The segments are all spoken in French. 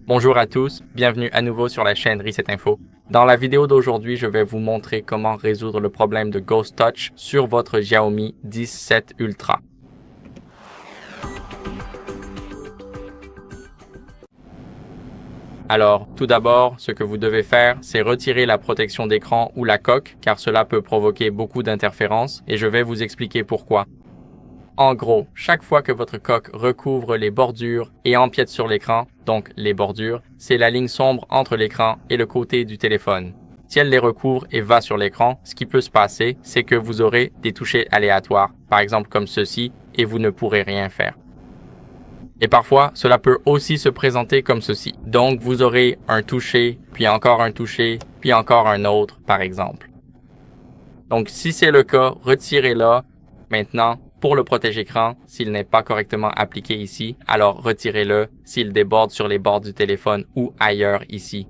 Bonjour à tous, bienvenue à nouveau sur la chaîne Reset Info. Dans la vidéo d'aujourd'hui, je vais vous montrer comment résoudre le problème de Ghost Touch sur votre Xiaomi 17 Ultra. Alors, tout d'abord, ce que vous devez faire, c'est retirer la protection d'écran ou la coque, car cela peut provoquer beaucoup d'interférences, et je vais vous expliquer pourquoi. En gros, chaque fois que votre coque recouvre les bordures et empiète sur l'écran, donc les bordures, c'est la ligne sombre entre l'écran et le côté du téléphone. Si elle les recouvre et va sur l'écran, ce qui peut se passer, c'est que vous aurez des touchés aléatoires, par exemple comme ceci, et vous ne pourrez rien faire. Et parfois, cela peut aussi se présenter comme ceci. Donc, vous aurez un touché, puis encore un touché, puis encore un autre, par exemple. Donc, si c'est le cas, retirez-le. Maintenant, pour le protège-écran, s'il n'est pas correctement appliqué ici, alors retirez-le s'il déborde sur les bords du téléphone ou ailleurs ici.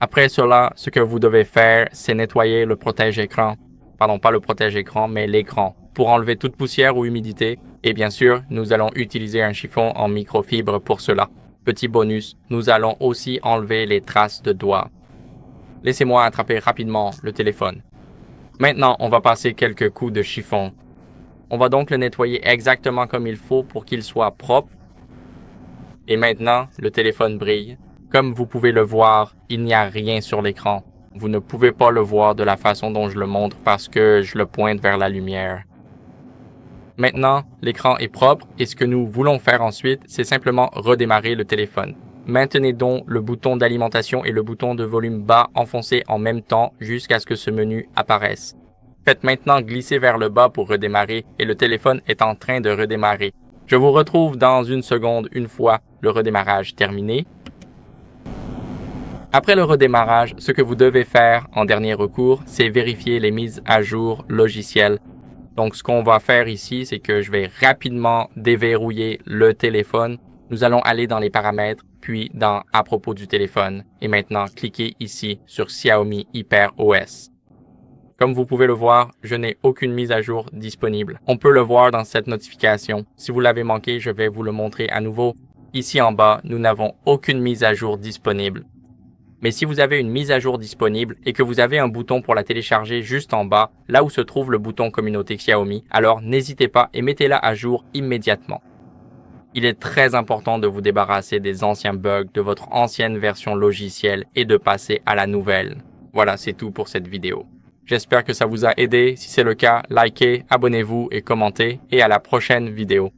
Après cela, ce que vous devez faire, c'est nettoyer le protège-écran. Pardon, pas le protège-écran, mais l'écran, pour enlever toute poussière ou humidité. Et bien sûr, nous allons utiliser un chiffon en microfibre pour cela. Petit bonus, nous allons aussi enlever les traces de doigts. Laissez-moi attraper rapidement le téléphone. Maintenant, on va passer quelques coups de chiffon. On va donc le nettoyer exactement comme il faut pour qu'il soit propre. Et maintenant, le téléphone brille. Comme vous pouvez le voir, il n'y a rien sur l'écran. Vous ne pouvez pas le voir de la façon dont je le montre parce que je le pointe vers la lumière. Maintenant, l'écran est propre et ce que nous voulons faire ensuite, c'est simplement redémarrer le téléphone. Maintenez donc le bouton d'alimentation et le bouton de volume bas enfoncés en même temps jusqu'à ce que ce menu apparaisse. Faites maintenant glisser vers le bas pour redémarrer et le téléphone est en train de redémarrer. Je vous retrouve dans une seconde une fois le redémarrage terminé. Après le redémarrage, ce que vous devez faire en dernier recours, c'est vérifier les mises à jour logicielles. Donc ce qu'on va faire ici, c'est que je vais rapidement déverrouiller le téléphone. Nous allons aller dans les paramètres, puis dans à propos du téléphone. Et maintenant, cliquez ici sur Xiaomi HyperOS. Comme vous pouvez le voir, je n'ai aucune mise à jour disponible. On peut le voir dans cette notification. Si vous l'avez manqué, je vais vous le montrer à nouveau. Ici en bas, nous n'avons aucune mise à jour disponible. Mais si vous avez une mise à jour disponible et que vous avez un bouton pour la télécharger juste en bas, là où se trouve le bouton communauté Xiaomi, alors n'hésitez pas et mettez-la à jour immédiatement. Il est très important de vous débarrasser des anciens bugs de votre ancienne version logicielle et de passer à la nouvelle. Voilà, c'est tout pour cette vidéo. J'espère que ça vous a aidé. Si c'est le cas, likez, abonnez-vous et commentez. Et à la prochaine vidéo.